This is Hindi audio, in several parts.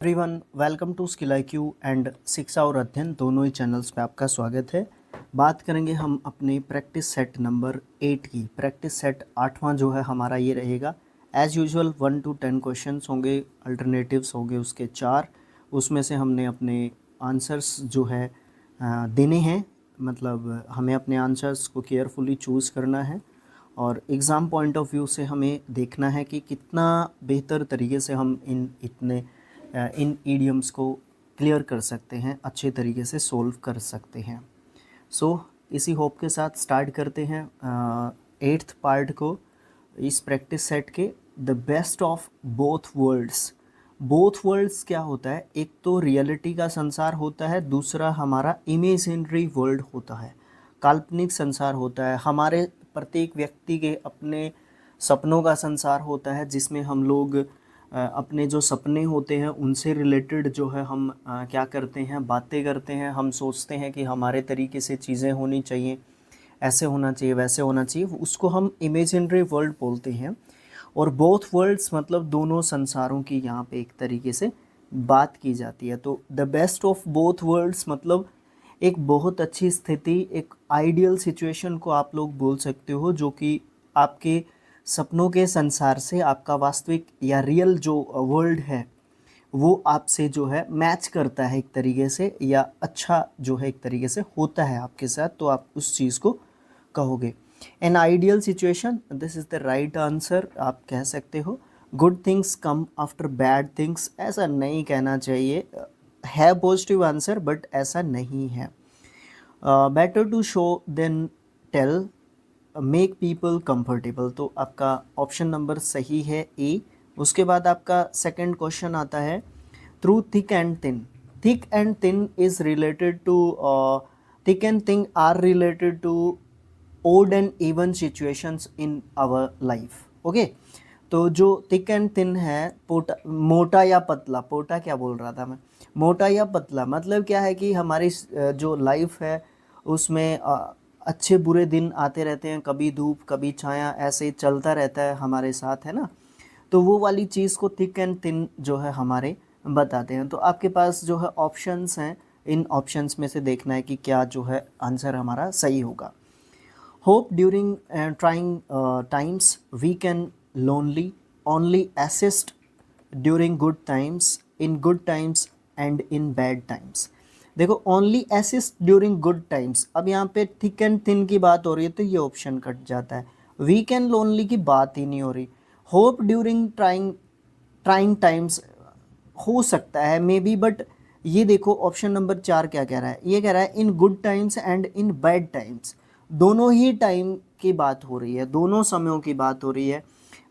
Everyone welcome to skill IQ and शिक्षा और अध्ययन दोनों ही चैनल्स पे आपका स्वागत है। बात करेंगे हम अपने प्रैक्टिस सेट नंबर 8 की। प्रैक्टिस सेट 8वां जो है हमारा ये रहेगा। एज़ यूजुअल 1 to 10 क्वेश्चंस होंगे, अल्टरनेटिव्स होंगे उसके 4। उसमें से हमने अपने आंसर्स जो है देने हैं, मतलब हमें अपने आंसर्स को केयरफुली चूज़ करना है और एग्ज़ाम पॉइंट ऑफ व्यू से हमें देखना है कि कितना बेहतर तरीके से हम इन ईडियम्स को क्लियर कर सकते हैं, अच्छे तरीके से सोल्व कर सकते हैं। इसी होप के साथ स्टार्ट करते हैं 8th पार्ट को इस प्रैक्टिस सेट के, the best of both worlds. Both worlds क्या होता है? एक तो रियलिटी का संसार होता है, दूसरा हमारा इमेजिनरी वर्ल्ड होता है, काल्पनिक संसार होता है। हमारे प्रत्येक व्यक्ति के अपने सपनों का संसार होता है, जिसमें हम लोग अपने जो सपने होते हैं उनसे रिलेटेड जो है हम क्या करते हैं, बातें करते हैं। हम सोचते हैं कि हमारे तरीके से चीज़ें होनी चाहिए, ऐसे होना चाहिए, वैसे होना चाहिए, उसको हम इमेजिनरी वर्ल्ड बोलते हैं। और बोथ वर्ल्ड्स मतलब दोनों संसारों की यहाँ पे एक तरीके से बात की जाती है। तो the best of both worlds मतलब एक बहुत अच्छी स्थिति, एक आइडियल सिचुएशन को आप लोग बोल सकते हो, जो कि आपके सपनों के संसार से आपका वास्तविक या रियल जो वर्ल्ड है वो आपसे जो है मैच करता है एक तरीके से, या अच्छा जो है एक तरीके से होता है आपके साथ, तो आप उस चीज़ को कहोगे। An ideal situation, this is the right answer, आप कह सकते हो। Good things come after bad things, ऐसा नहीं कहना चाहिए, है पॉजिटिव आंसर बट ऐसा नहीं है। Better to show than tell, make people comfortable, तो आपका ऑप्शन नंबर सही है ए। उसके बाद आपका सेकंड क्वेश्चन आता है, through thick and thin. Thick and thin is related to, thick and thin are related to odd and even situations in our life. Okay, तो जो थिक एंड थिन है, मोटा या पतला, पोटा क्या बोल रहा था मैं, मोटा या पतला, मतलब क्या है कि हमारी जो लाइफ है उसमें अच्छे बुरे दिन आते रहते हैं, कभी धूप कभी छाया, ऐसे चलता रहता है हमारे साथ, है ना। तो वो वाली चीज़ को थिक एंड थिन जो है हमारे बताते हैं। तो आपके पास जो है ऑप्शंस हैं, इन ऑप्शंस में से देखना है कि क्या जो है आंसर हमारा सही होगा। Hope during trying times, weak and lonely, only assist during good times, in good times and in bad times. देखो, only assist during good times, अब यहाँ पे थिक एंड थिन की बात हो रही है तो ये ऑप्शन कट जाता है। वीक एंड लोनली की बात ही नहीं हो रही। होप ड्यूरिंग ट्राइंग टाइम्स हो सकता है मे बी, बट ये देखो ऑप्शन नंबर 4 क्या कह रहा है, ये कह रहा है इन good times and in bad times. दोनों ही टाइम की बात हो रही है, दोनों समयों की बात हो रही है।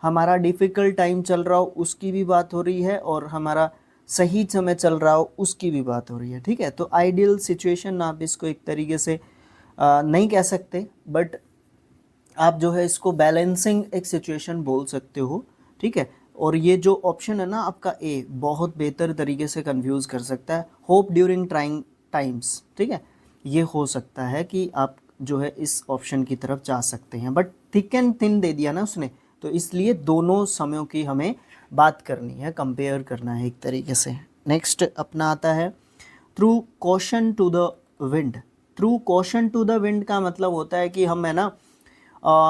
हमारा डिफ़िकल्ट टाइम चल रहा हो उसकी भी बात हो रही है, और हमारा सही समय चल रहा हो उसकी भी बात हो रही है। ठीक है, तो आइडियल सिचुएशन आप इसको एक तरीके से नहीं कह सकते, बट आप जो है इसको बैलेंसिंग एक सिचुएशन बोल सकते हो। ठीक है, और ये जो ऑप्शन है ना आपका ए, बहुत बेहतर तरीके से कंफ्यूज कर सकता है, होप ड्यूरिंग ट्राइंग टाइम्स। ठीक है, ये हो सकता है कि आप जो है इस ऑप्शन की तरफ जा सकते हैं, बट थिक एंड थिन दे दिया ना उसने, तो इसलिए दोनों समयों की हमें बात करनी है, कंपेयर करना है एक तरीके से। नेक्स्ट अपना आता है through caution to the wind. Through caution to the wind का मतलब होता है कि हम है ना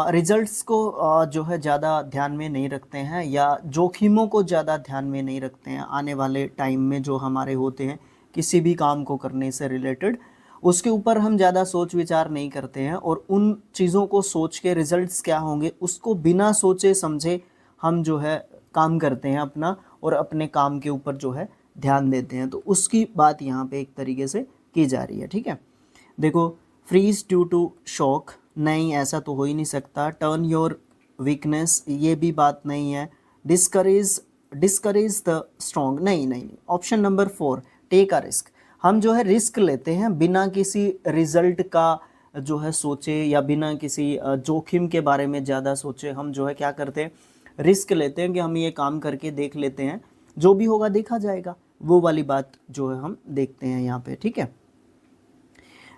रिजल्ट्स को जो है ज़्यादा ध्यान में नहीं रखते हैं, या जोखिमों को ज़्यादा ध्यान में नहीं रखते हैं। आने वाले टाइम में जो हमारे होते हैं किसी भी काम को करने से रिलेटेड, उसके ऊपर हम ज़्यादा सोच विचार नहीं करते हैं, और उन चीज़ों को सोच के रिजल्ट्स क्या होंगे उसको बिना सोचे समझे हम जो है काम करते हैं अपना, और अपने काम के ऊपर जो है ध्यान देते हैं। तो उसकी बात यहाँ पे एक तरीके से की जा रही है। ठीक है, देखो, फ्रीज ड्यू टू शॉक, नहीं ऐसा तो हो ही नहीं सकता। टर्न योर वीकनेस, ये भी बात नहीं है। डिस्करेज डिस्करेज द स्ट्रॉन्ग, नहीं नहीं नहीं। Option number 4, take a risk, हम जो है रिस्क लेते हैं बिना किसी रिजल्ट का जो है सोचे, या बिना किसी जोखिम के बारे में ज़्यादा सोचे, हम जो है क्या करते हैं, रिस्क लेते हैं कि हम ये काम करके देख लेते हैं, जो भी होगा देखा जाएगा, वो वाली बात जो है हम देखते हैं यहाँ पे। ठीक है,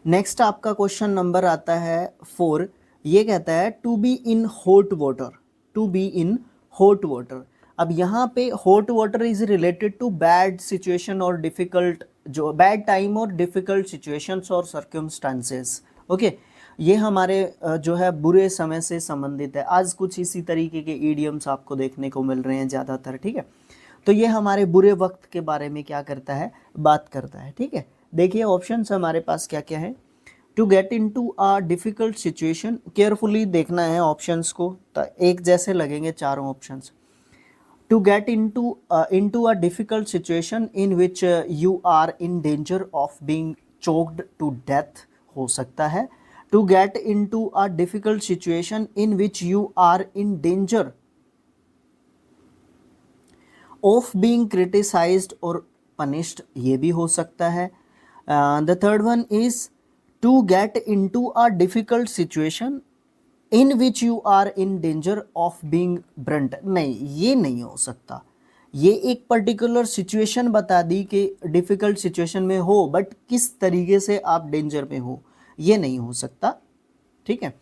नेक्स्ट आपका क्वेश्चन नंबर आता है 4, ये कहता है to be in hot water. To be in hot water, अब यहाँ पे hot water is related to bad situation और डिफिकल्ट, जो बैड टाइम और डिफिकल्ट सिचुएशंस और सर्कमस्टांसेस। ओके, ये हमारे जो है बुरे समय से संबंधित है। आज कुछ इसी तरीके के ईडियम्स आपको देखने को मिल रहे हैं ज़्यादातर, ठीक है। तो ये हमारे बुरे वक्त के बारे में क्या करता है, बात करता है, ठीक है। देखिए ऑप्शंस हमारे पास क्या क्या है। To get into a difficult situation, carefully देखना है ऑप्शंस को, तो एक जैसे लगेंगे चारों options. To get into a difficult situation in which you are in danger of being choked to death हो सकता है। To get into a difficult situation in which you are in danger of being criticized or punished, ये भी हो सकता है। The third one is to get into a difficult situation in which you are in danger of being burnt, नहीं ये नहीं हो सकता। ये एक पर्टिकुलर सिचुएशन बता दी कि डिफ़िकल्ट सिचुएशन में हो, बट किस तरीके से आप डेंजर में हो ये नहीं हो सकता, ठीक है।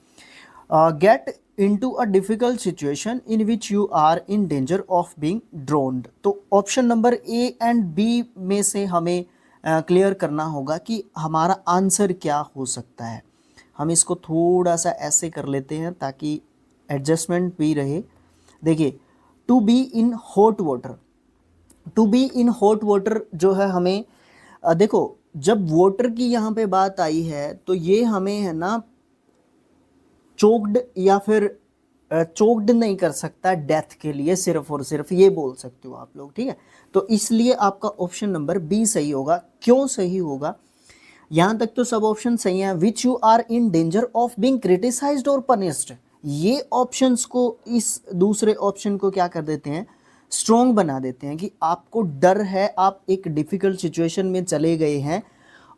Get into a difficult situation in which you are in danger of being drowned, तो option number A and B में से हमें क्लियर करना होगा कि हमारा आंसर क्या हो सकता है। हम इसको थोड़ा सा ऐसे कर लेते हैं ताकि एडजस्टमेंट भी रहे। देखिए, to be in hot water, to be in hot water जो है हमें देखो जब वाटर की यहाँ पे बात आई है तो ये हमें है ना चोक्ड या फिर चोक्ड नहीं कर सकता डेथ के लिए, सिर्फ और सिर्फ ये बोल सकते हो आप लोग, ठीक है। तो इसलिए आपका ऑप्शन नंबर बी सही होगा। क्यों सही होगा, यहाँ तक तो सब ऑप्शन सही हैं। Which you are in danger of being criticised और पनिश्ड, ये ऑप्शंस को इस दूसरे ऑप्शन को क्या कर देते हैं, स्ट्रॉन्ग बना देते हैं कि आपको डर है, आप एक डिफ़िकल्ट सिचुएशन में चले गए हैं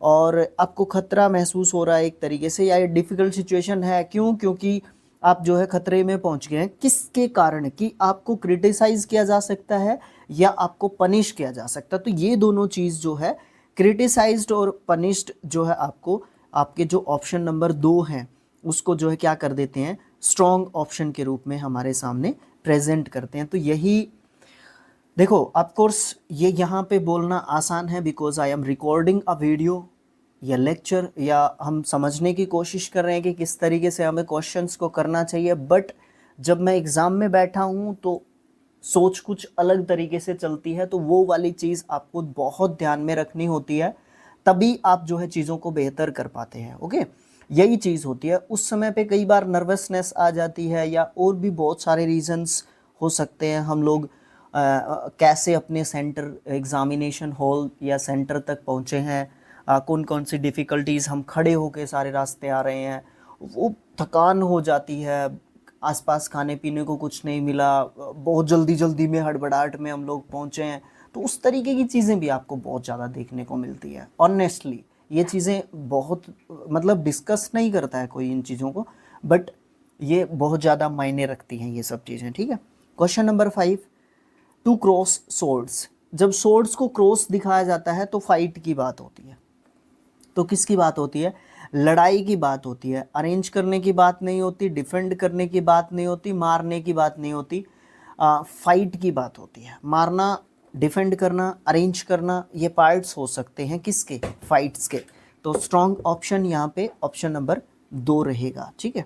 और आपको खतरा महसूस हो रहा है एक तरीके से, या ये डिफ़िकल्ट सिचुएशन है क्यों, क्योंकि आप जो है खतरे में पहुंच गए हैं। किसके कारण, कि आपको क्रिटिसाइज़ किया जा सकता है या आपको पनिश किया जा सकता है। तो ये दोनों चीज़ जो है क्रिटिसाइज्ड और पनिश्ड जो है आपको आपके जो ऑप्शन नंबर 2 हैं उसको जो है क्या कर देते हैं, स्ट्रॉन्ग ऑप्शन के रूप में हमारे सामने प्रेजेंट करते हैं। तो यही देखो, ऑफ कोर्स ये यहाँ पे बोलना आसान है because I am recording a video या लेक्चर, या हम समझने की कोशिश कर रहे हैं कि किस तरीके से हमें क्वेश्चंस को करना चाहिए, बट जब मैं एग्ज़ाम में बैठा हूँ तो सोच कुछ अलग तरीके से चलती है। तो वो वाली चीज़ आपको बहुत ध्यान में रखनी होती है, तभी आप जो है चीज़ों को बेहतर कर पाते हैं। ओके, यही चीज़ होती है। उस समय पे कई बार नर्वसनेस आ जाती है या और भी बहुत सारे रीजंस हो सकते हैं। हम लोग कैसे अपने सेंटर एग्ज़ामिनेशन हॉल या सेंटर तक पहुँचे हैं, कौन कौन सी डिफ़िकल्टीज़, हम खड़े होके सारे रास्ते आ रहे हैं, वो थकान हो जाती है, आसपास खाने पीने को कुछ नहीं मिला, बहुत जल्दी जल्दी में हड़बड़ाहट में हम लोग पहुँचे हैं। तो उस तरीके की चीज़ें भी आपको बहुत ज़्यादा देखने को मिलती है। ऑनेस्टली ये चीज़ें बहुत मतलब डिस्कस नहीं करता है कोई इन चीज़ों को, बट ये बहुत ज़्यादा मायने रखती हैं ये सब चीज़ें, ठीक है। Question number 5, to cross swords, जब सोर्ड्स को क्रॉस दिखाया जाता है तो फाइट की बात होती है। तो किसकी बात होती है, लड़ाई की बात होती है। अरेंज करने की बात नहीं होती, डिफेंड करने की बात नहीं होती, मारने की बात नहीं होती, फाइट की बात होती है। मारना, डिफेंड करना, अरेंज करना, ये पार्ट्स हो सकते हैं किसके, फाइट्स के। तो स्ट्रॉन्ग ऑप्शन यहाँ पे ऑप्शन नंबर 2 रहेगा, ठीक है।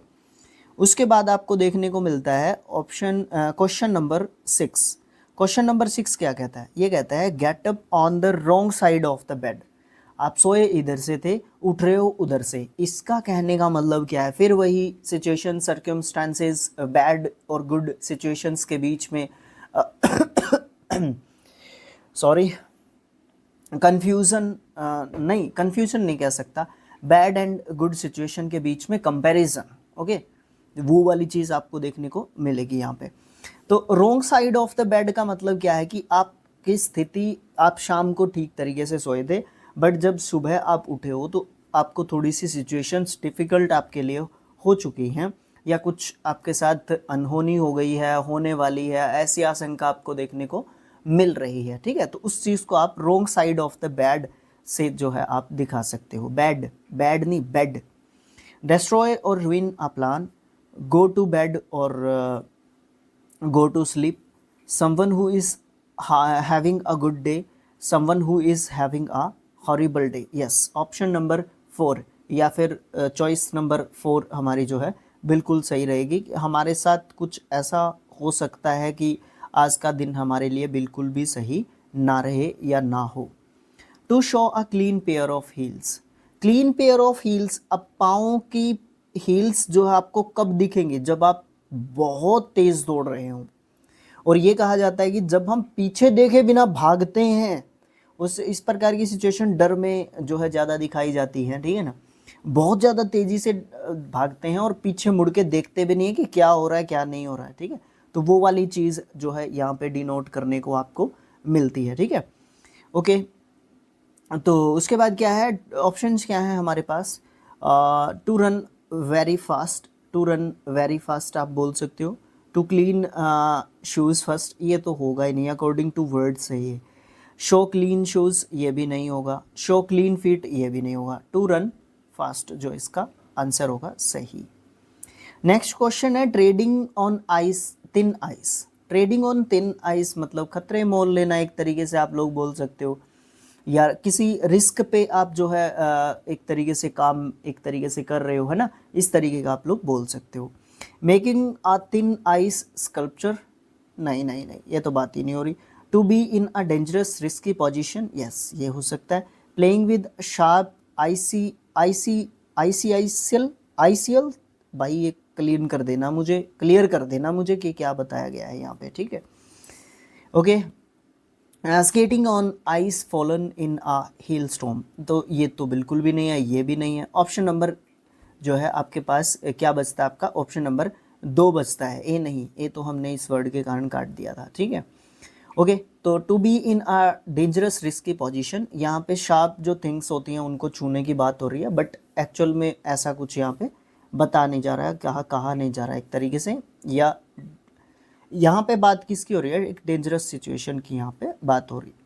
उसके बाद आपको देखने को मिलता है option question number 6। Question number 6 क्या कहता है, ये कहता है get up on the wrong side of the bed, आप सोए इधर से थे, उठ रहे हो उधर से। इसका कहने का मतलब क्या है, फिर वही सिचुएशन, सर्कमस्टांसेस, बैड और गुड सिचुएशंस के बीच में सॉरी कन्फ्यूज़न नहीं कह सकता, बैड एंड गुड सिचुएशन के बीच में कंपैरिजन, ओके, वो वाली चीज़ आपको देखने को मिलेगी यहाँ पे। तो wrong side of the bed का मतलब क्या है कि आपकी स्थिति, आप शाम को ठीक तरीके से सोए थे, बट जब सुबह आप उठे हो तो आपको थोड़ी सी सिचुएशंस डिफ़िकल्ट आपके लिए हो चुकी हैं, या कुछ आपके साथ अनहोनी हो गई है, होने वाली है, ऐसी आशंका आपको देखने को मिल रही है, ठीक है। तो उस चीज़ को आप wrong side of the bed से जो है आप दिखा सकते हो। बैड, बैड नहीं बेड। डिस्ट्रॉय और ruin a plan, go to bed और go to sleep, someone who is having a good day, someone who is having a horrible day. Yes, option number 4 या फिर चॉइस नंबर 4 हमारी जो है बिल्कुल सही रहेगी। हमारे साथ कुछ ऐसा हो सकता है कि आज का दिन हमारे लिए बिल्कुल भी सही ना रहे या ना हो। To show a clean pair of heels, clean pair of heels, अब पाँव की हील्स जो है आपको कब दिखेंगे, जब आप बहुत तेज दौड़ रहे हो। और ये कहा जाता है कि जब हम पीछे देखे बिना भागते हैं, उस इस प्रकार की सिचुएशन डर में जो है ज़्यादा दिखाई जाती है, ठीक है ना। बहुत ज़्यादा तेज़ी से भागते हैं और पीछे मुड़ के देखते भी नहीं है कि क्या हो रहा है क्या नहीं हो रहा है, ठीक है। तो वो वाली चीज़ जो है यहाँ पे डिनोट करने को आपको मिलती है, ठीक है। ओके, तो उसके बाद क्या है, ऑप्शंस क्या है हमारे पास। To run very fast, to run very fast आप बोल सकते हो। टू क्लीन शूज़ फर्स्ट, ये तो होगा ही नहीं अकॉर्डिंग टू वर्ड्स है ये। शो क्लीन शूज़, ये भी नहीं होगा। शो क्लीन फीट, ये भी नहीं होगा। टू रन फास्ट जो इसका आंसर होगा सही। नेक्स्ट क्वेश्चन है trading on ice, thin ice. Trading on thin ice मतलब खतरे मोल लेना, एक तरीके से आप लोग बोल सकते हो, या किसी रिस्क पे आप जो है एक तरीके से काम एक तरीके से कर रहे हो, है ना, इस तरीके का आप लोग बोल सकते हो। Making a thin ice sculpture, नहीं नहीं नहीं, ये तो बात ही नहीं हो रही। To be in a dangerous risky position, yes ये हो सकता है। Playing with sharp icy icy icicle icicle, भाई ये क्लियर कर देना मुझे कि क्या बताया गया है यहाँ पे, ठीक है। Okay, skating on ice fallen in a hill storm, तो ये तो बिल्कुल भी नहीं है, ये भी नहीं है। ऑप्शन नंबर जो है आपके पास क्या बचता है, आपका ऑप्शन नंबर 2 बचता है, ए नहीं, ए तो हमने इस वर्ड के कारण काट दिया था, ठीक है। ओके, तो to be in a dangerous risky position, यहाँ पे शार्प जो थिंग्स होती हैं उनको छूने की बात हो रही है, बट एक्चुअल में ऐसा कुछ यहाँ पे बता नहीं जा रहा है, कहा नहीं जा रहा है एक तरीके से, या यहाँ पे बात किसकी हो रही है, एक डेंजरस सिचुएशन की यहाँ पे बात हो रही है।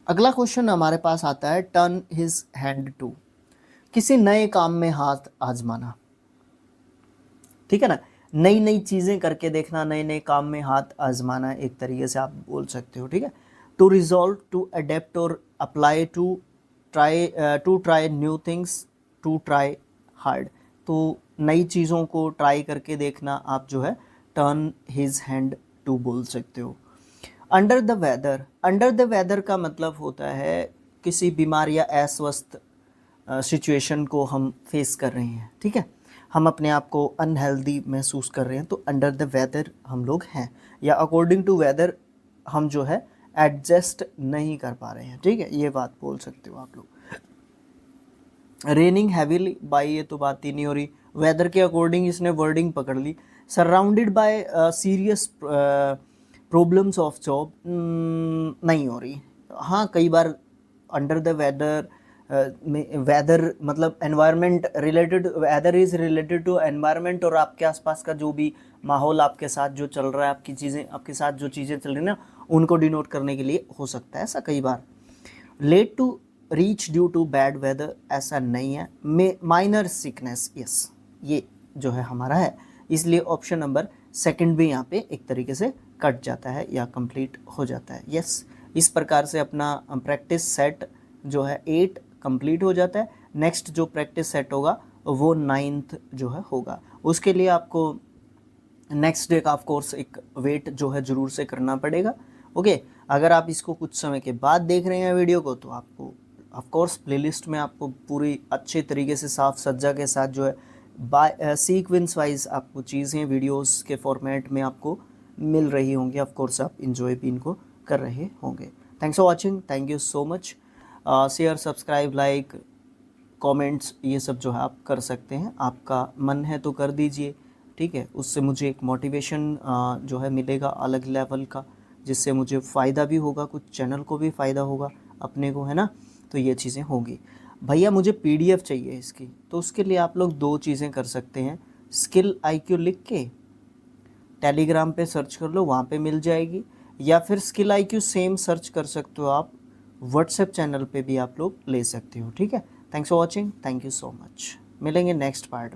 अगला क्वेश्चन हमारे पास आता है टर्न हिज हैंड टू, किसी नए काम में हाथ आजमाना, ठीक है ना, नई नई चीज़ें करके देखना, नए नए काम में हाथ आजमाना, एक तरीके से आप बोल सकते हो, ठीक है। टू रिजॉल्व, टू अडेप्ट और apply, to try new things, to try hard, तो नई चीज़ों को ट्राई करके देखना आप जो है टर्न हिज हैंड टू बोल सकते हो। Under the weather, under the weather का मतलब होता है किसी बीमार या अस्वस्थ सिचुएशन को हम फेस कर रहे हैं, ठीक है, हम अपने आप को अनहेल्दी महसूस कर रहे हैं, तो अंडर द वेदर हम लोग हैं, या अकॉर्डिंग टू वेदर हम जो है एडजस्ट नहीं कर पा रहे हैं, ठीक है, ये बात बोल सकते हो आप लोग। रेनिंग हैवीली, बाई ये तो बात ही नहीं हो रही, वेदर के अकॉर्डिंग इसने वर्डिंग पकड़ ली। Surrounded by serious problems of job, नहीं हो रही। हाँ, कई बार अंडर द वेदर में वेदर मतलब environment related, weather is related to environment, और आपके आसपास का जो भी माहौल आपके साथ जो चल रहा है, आपकी चीज़ें आपके साथ जो चीज़ें चल रही हैं ना, उनको डिनोट करने के लिए हो सकता है ऐसा कई बार। Late to reach due to bad weather, ऐसा नहीं है। माइनर सिकनेस, यस ये जो है हमारा है, इसलिए ऑप्शन नंबर 2 भी यहाँ पे एक तरीके से कट जाता है या कंप्लीट हो जाता है। यस, इस प्रकार से अपना प्रैक्टिस सेट जो है 8 कंप्लीट हो जाता है। नेक्स्ट जो प्रैक्टिस सेट होगा वो 9th जो है होगा, उसके लिए आपको नेक्स्ट डे का ऑफ कोर्स एक वेट जो है ज़रूर से करना पड़ेगा। ओके, अगर आप इसको कुछ समय के बाद देख रहे हैं वीडियो को, तो आपको ऑफ कोर्स प्लेलिस्ट में आपको पूरी अच्छे तरीके से साफ सज्जा के साथ जो है बाय सीक्वेंस वाइज आपको चीज़ें वीडियोस के फॉर्मेट में आपको मिल रही होंगी। ऑफ कोर्स आप इन्जॉय भी इनको कर रहे होंगे। Thanks for watching, thank you so much. Share, subscribe, like, comments ये सब जो है आप कर सकते हैं, आपका मन है तो कर दीजिए, ठीक है। उससे मुझे एक मोटिवेशन जो है मिलेगा अलग लेवल का, जिससे मुझे फ़ायदा भी होगा, कुछ चैनल को भी फ़ायदा होगा अपने को, है ना। तो ये चीज़ें होंगी। भैया मुझे PDF चाहिए इसकी, तो उसके लिए आप लोग 2 चीज़ें कर सकते हैं। स्किल IQ लिख के टेलीग्राम पे सर्च कर लो, वहाँ पे मिल जाएगी, या फिर स्किल IQ सेम सर्च कर सकते हो आप, व्हाट्सएप चैनल पे भी आप लोग ले सकते हो, ठीक है। Thanks for watching, thank you so much. मिलेंगे नेक्स्ट पार्ट में।